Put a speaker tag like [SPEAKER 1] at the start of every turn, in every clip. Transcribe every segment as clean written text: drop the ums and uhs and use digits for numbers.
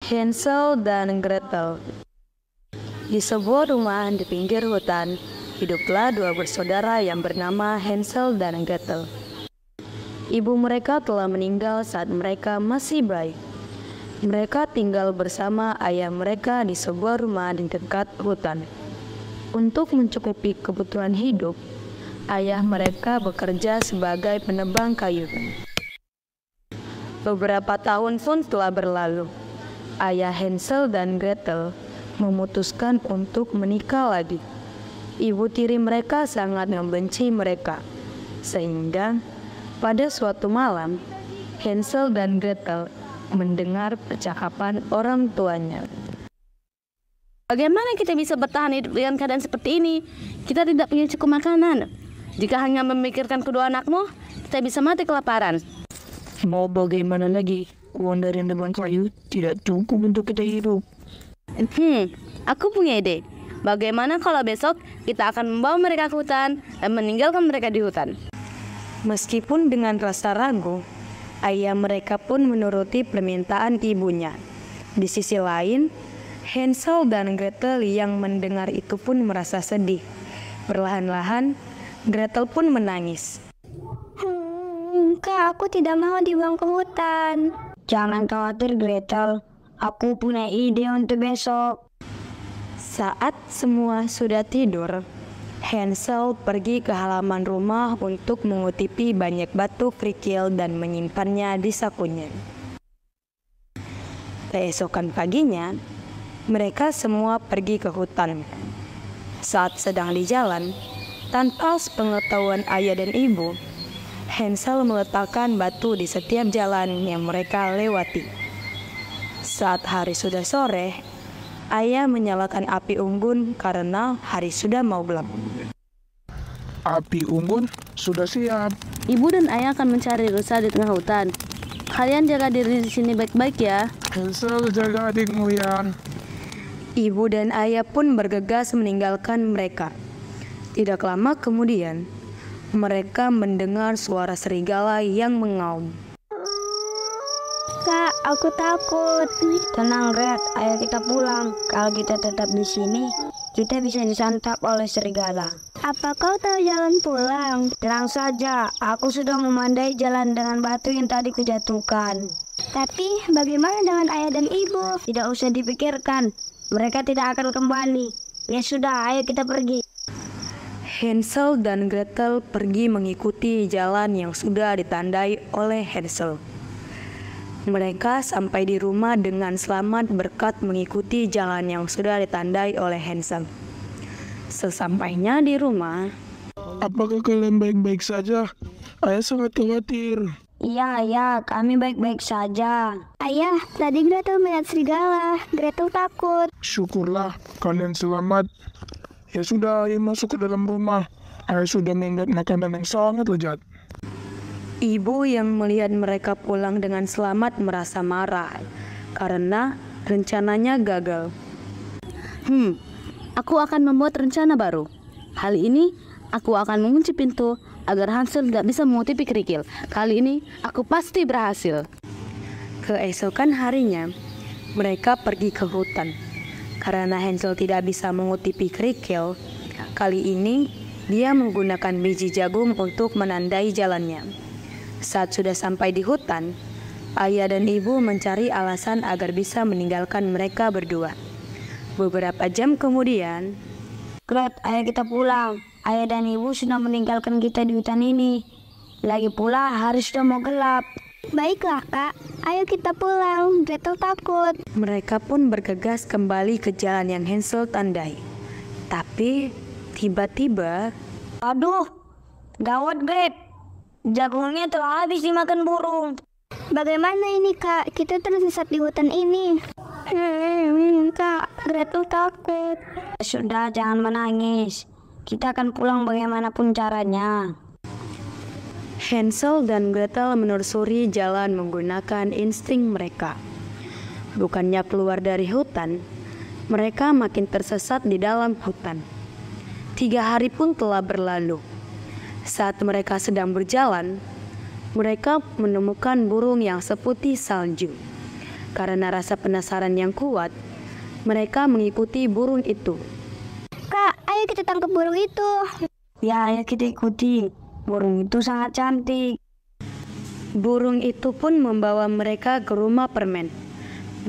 [SPEAKER 1] Hansel dan Gretel. Di sebuah rumah di pinggir hutan, hiduplah dua bersaudara yang bernama Hansel dan Gretel. Ibu mereka telah meninggal saat mereka masih bayi. Mereka tinggal bersama ayah mereka di sebuah rumah di dekat hutan. Untuk mencukupi kebutuhan hidup, ayah mereka bekerja sebagai penebang kayu. Beberapa tahun pun telah berlalu. Ayah Hansel dan Gretel memutuskan untuk menikah lagi. Ibu tiri mereka sangat membenci mereka, sehingga pada suatu malam Hansel dan Gretel mendengar percakapan orang tuanya.
[SPEAKER 2] Bagaimana kita bisa bertahan hidup dengan keadaan seperti ini? Kita tidak punya cukup makanan. Jika hanya memikirkan kedua anakmu, kita bisa mati kelaparan.
[SPEAKER 3] Mau bagaimana lagi? Uang dari nebang kayu tidak cukup untuk kita hidup.
[SPEAKER 2] Aku punya ide. Bagaimana kalau besok kita akan membawa mereka ke hutan dan meninggalkan mereka di hutan?
[SPEAKER 1] Meskipun dengan rasa ragu, ayah mereka pun menuruti permintaan ibunya. Di sisi lain, Hansel dan Gretel yang mendengar itu pun merasa sedih. Perlahan-lahan, Gretel pun menangis.
[SPEAKER 4] Kak, aku tidak mau dibuang ke hutan. Jangan khawatir Gretel, aku punya ide untuk besok.
[SPEAKER 1] Saat semua sudah tidur, Hansel pergi ke halaman rumah untuk mengutipi banyak batu kerikil dan menyimpannya di sakunya. Keesokan paginya, mereka semua pergi ke hutan. Saat sedang di jalan, tanpa sepengetahuan ayah dan ibu, Hansel meletakkan batu di setiap jalan yang mereka lewati. Saat hari sudah sore, ayah menyalakan api unggun karena hari sudah mau gelap.
[SPEAKER 3] Api unggun sudah siap.
[SPEAKER 2] Ibu dan ayah akan mencari rusa di tengah hutan. Kalian jaga diri di sini baik-baik ya.
[SPEAKER 3] Hansel, jaga adikmu ya.
[SPEAKER 1] Ibu dan ayah pun bergegas meninggalkan mereka. Tidak lama kemudian, mereka mendengar suara serigala yang mengaum.
[SPEAKER 4] Kak, aku takut. Tenang, Gret. Ayo kita pulang. Kalau kita tetap di sini, kita bisa disantap oleh serigala. Apa kau tahu jalan pulang? Tenang saja, aku sudah memandai jalan dengan batu yang tadi kujatuhkan. Tapi bagaimana dengan ayah dan ibu? Tidak usah dipikirkan. Mereka tidak akan kembali. Ya sudah, ayo kita pergi.
[SPEAKER 1] Hansel dan Gretel pergi mengikuti jalan yang sudah ditandai oleh Hansel. Mereka sampai di rumah dengan selamat berkat mengikuti jalan yang sudah ditandai oleh Hansel. Sesampainya di rumah,
[SPEAKER 3] Apakah kalian baik-baik saja? Ayah sangat khawatir.
[SPEAKER 4] Iya, ayah, kami baik-baik saja. Ayah, tadi Gretel melihat serigala. Gretel takut.
[SPEAKER 3] Syukurlah kalian selamat. Ya sudah, ayo masuk ke dalam rumah. Ayah sudah mengingat makanan yang sangat lezat.
[SPEAKER 1] ibu yang melihat mereka pulang dengan selamat merasa marah karena rencananya gagal.
[SPEAKER 2] Aku akan membuat rencana baru. Kali ini, aku akan mengunci pintu agar Hansel tidak bisa mengutipi kerikil. Kali ini, aku pasti berhasil.
[SPEAKER 1] Keesokan harinya, mereka pergi ke hutan. Karena Hansel tidak bisa mengutipi kerikil, kali ini dia menggunakan biji jagung untuk menandai jalannya. Saat sudah sampai di hutan, ayah dan ibu mencari alasan agar bisa meninggalkan mereka berdua. Beberapa jam kemudian,
[SPEAKER 4] Gret, ayo kita pulang. Ayah dan ibu sudah meninggalkan kita di hutan ini. Lagi pula hari sudah mau gelap. Baiklah kak, ayo kita pulang. Gretel takut.
[SPEAKER 1] mereka pun bergegas kembali ke jalan yang Hansel tandai. Tapi tiba-tiba,
[SPEAKER 4] Aduh, gawat Gret. Jagungnya telah habis dimakan burung. Bagaimana ini kak? Kita tersesat di hutan ini. Kak, Gretel takut. Sudah, jangan menangis. Kita akan pulang bagaimanapun caranya.
[SPEAKER 1] Hansel dan Gretel menelusuri jalan menggunakan insting mereka. Bukannya keluar dari hutan, mereka makin tersesat di dalam hutan. 3 hari pun telah berlalu. Saat mereka sedang berjalan, mereka menemukan burung yang seputih salju. Karena rasa penasaran yang kuat, mereka mengikuti burung itu.
[SPEAKER 4] Kak, ayo kita tangkap burung itu. Ya, ayo kita ikuti. Burung itu sangat cantik.
[SPEAKER 1] Burung itu pun membawa mereka ke rumah permen.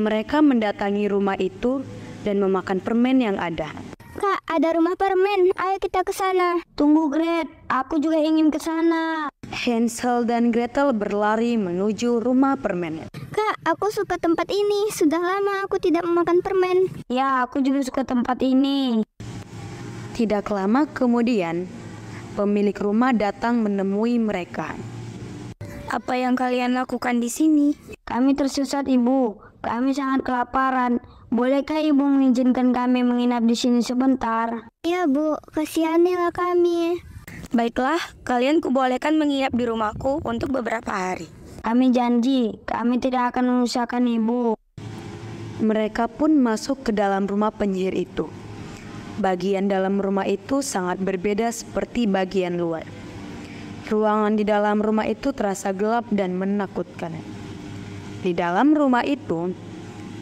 [SPEAKER 1] Mereka mendatangi rumah itu dan memakan permen yang ada.
[SPEAKER 4] Kak, ada rumah permen. Ayo kita ke sana. Tunggu, Gret. Aku juga ingin ke sana.
[SPEAKER 1] Hansel dan Gretel berlari menuju rumah permen.
[SPEAKER 4] Kak, aku suka tempat ini. Sudah lama aku tidak memakan permen. Ya, aku juga suka tempat ini.
[SPEAKER 1] Tidak lama kemudian, pemilik rumah datang menemui mereka.
[SPEAKER 4] Apa yang kalian lakukan di sini? Kami tersesat, Ibu. Kami sangat kelaparan. Bolehkah Ibu mengizinkan kami menginap di sini sebentar? Ya, Bu. Kasihanilah kami. Baiklah, kalian kubolehkan menginap di rumahku untuk beberapa hari. Kami janji, kami tidak akan menyusahkan Ibu.
[SPEAKER 1] Mereka pun masuk ke dalam rumah penyihir itu. Bagian dalam rumah itu sangat berbeda seperti bagian luar. Ruangan di dalam rumah itu terasa gelap dan menakutkan. Di dalam rumah itu,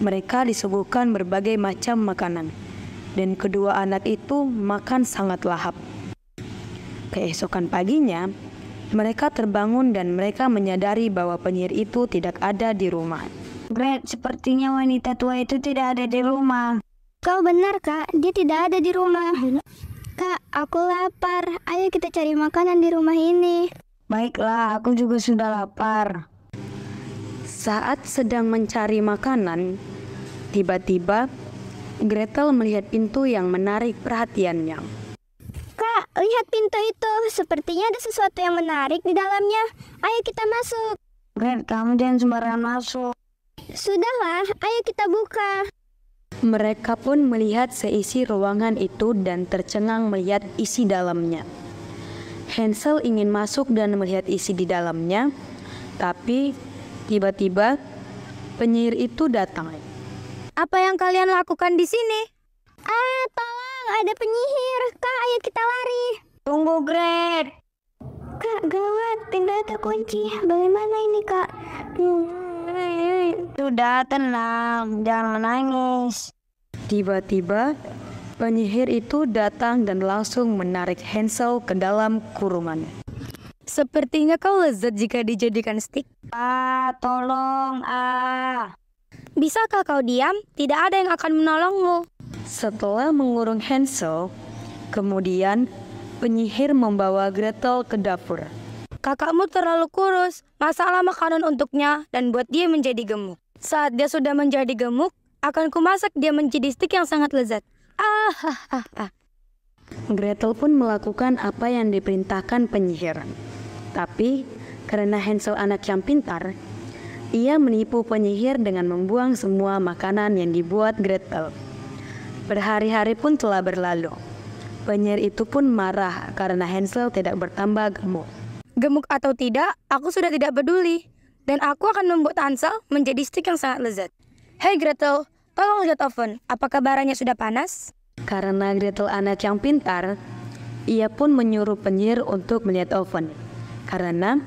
[SPEAKER 1] mereka disuguhkan berbagai macam makanan, dan kedua anak itu makan sangat lahap. Keesokan paginya, mereka terbangun dan mereka menyadari bahwa penyihir itu tidak ada di rumah.
[SPEAKER 4] Gret, sepertinya wanita tua itu tidak ada di rumah. Kau benar, Kak. Dia tidak ada di rumah. Kak, aku lapar. Ayo kita cari makanan di rumah ini. Baiklah, aku juga sudah lapar.
[SPEAKER 1] Saat sedang mencari makanan, tiba-tiba Gretel melihat pintu yang menarik perhatiannya.
[SPEAKER 4] Kak, lihat pintu itu. Sepertinya ada sesuatu yang menarik di dalamnya. Ayo kita masuk. Gret, kamu jangan sembarangan masuk. Sudahlah, ayo kita buka.
[SPEAKER 1] Mereka pun melihat seisi ruangan itu dan tercengang melihat isi dalamnya. Hansel ingin masuk dan melihat isi di dalamnya, tapi tiba-tiba penyihir itu datang.
[SPEAKER 4] Apa yang kalian lakukan di sini? Tolong, ada penyihir. Kak, ayo kita lari. Tunggu, Gret. Kak, gawat, pintu terkunci. Bagaimana ini, Kak? Sudah, tenang. Jangan menangis.
[SPEAKER 1] Tiba-tiba penyihir itu datang dan langsung menarik Hansel ke dalam kurungan.
[SPEAKER 5] Sepertinya kau lezat jika dijadikan stik.
[SPEAKER 4] Tolong,
[SPEAKER 5] Bisakah kau diam? Tidak ada yang akan menolongmu.
[SPEAKER 1] Setelah mengurung Hansel, kemudian penyihir membawa Gretel ke dapur.
[SPEAKER 5] Kakakmu terlalu kurus. Masalah makanan untuknya dan buat dia menjadi gemuk. Saat dia sudah menjadi gemuk, akan kumasak dia menjadi stik yang sangat lezat.
[SPEAKER 1] Gretel pun melakukan apa yang diperintahkan penyihir. Tapi karena Hansel anak yang pintar, ia menipu penyihir dengan membuang semua makanan yang dibuat Gretel. Berhari-hari pun telah berlalu. Penyihir itu pun marah karena Hansel tidak bertambah gemuk.
[SPEAKER 5] Gemuk atau tidak, aku sudah tidak peduli. Dan aku akan membuat Hansel menjadi stik yang sangat lezat. Hei Gretel, tolong lihat oven. Apakah baranya sudah panas?
[SPEAKER 1] Karena Gretel anak yang pintar, ia pun menyuruh penyihir untuk melihat oven. Karena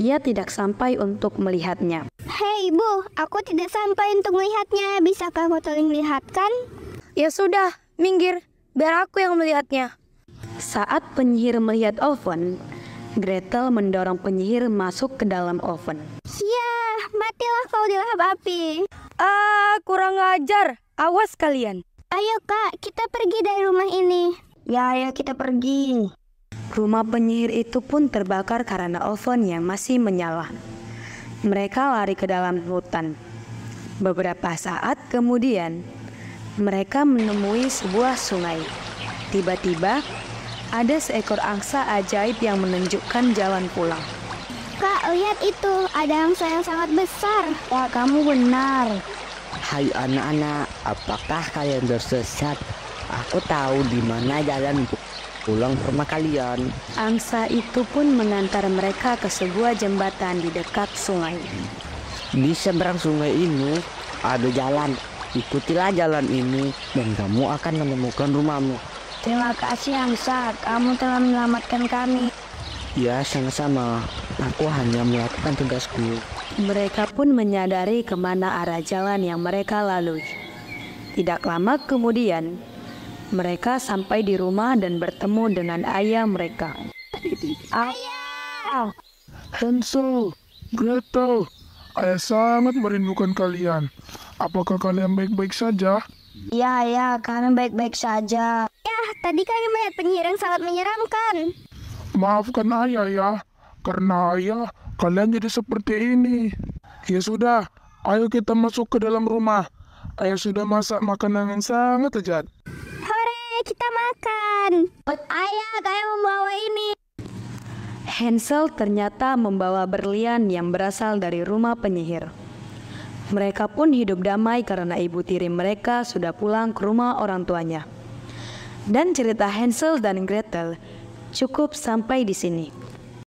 [SPEAKER 1] ia tidak sampai untuk melihatnya.
[SPEAKER 4] Hei, Bu, aku tidak sampai untuk melihatnya. Bisakah kau tolong lihatkan?
[SPEAKER 5] Ya sudah, minggir. Biar aku yang melihatnya.
[SPEAKER 1] Saat penyihir melihat oven, Gretel mendorong penyihir masuk ke dalam oven.
[SPEAKER 4] Ya, matilah kau di lahap api.
[SPEAKER 5] Kurang ajar. Awas kalian.
[SPEAKER 4] Ayo Kak, kita pergi dari rumah ini. Ya, ayo kita pergi.
[SPEAKER 1] Rumah penyihir itu pun terbakar karena oven yang masih menyala. Mereka lari ke dalam hutan. Beberapa saat kemudian, mereka menemui sebuah sungai. Tiba-tiba, ada seekor angsa ajaib yang menunjukkan jalan pulang.
[SPEAKER 4] Kak, lihat itu. Ada angsa yang sangat besar. Ya, kamu benar.
[SPEAKER 6] Hai anak-anak, apakah kalian tersesat? Aku tahu di mana jalan pulang ke rumah kalian.
[SPEAKER 1] Angsa itu pun mengantar mereka ke sebuah jembatan di dekat sungai.
[SPEAKER 6] Di seberang sungai ini ada jalan. Ikutilah jalan ini dan kamu akan menemukan rumahmu.
[SPEAKER 4] Terima kasih angsa, kamu telah menyelamatkan kami.
[SPEAKER 6] Ya, sama-sama. Aku hanya melakukan tugasku.
[SPEAKER 1] Mereka pun menyadari kemana arah jalan yang mereka lalui. Tidak lama kemudian, mereka sampai di rumah dan bertemu dengan ayah mereka.
[SPEAKER 4] Ayah!
[SPEAKER 3] Hansel, Gretel, ayah sangat merindukan kalian. Apakah kalian baik-baik saja?
[SPEAKER 4] Ya, kami baik-baik saja. Ya, tadi kami melihat penyihir yang sangat menyeramkan.
[SPEAKER 3] Maafkan ayah ya, karena ayah kalian jadi seperti ini. Ya sudah, ayo kita masuk ke dalam rumah. Ayah sudah masak makanan yang sangat lezat.
[SPEAKER 4] Hore, kita makan. Ayah, kalian membawa ini.
[SPEAKER 1] Hansel ternyata membawa berlian yang berasal dari rumah penyihir. Mereka pun hidup damai karena ibu tiri mereka sudah pulang ke rumah orang tuanya. Dan cerita Hansel dan Gretel cukup sampai di sini.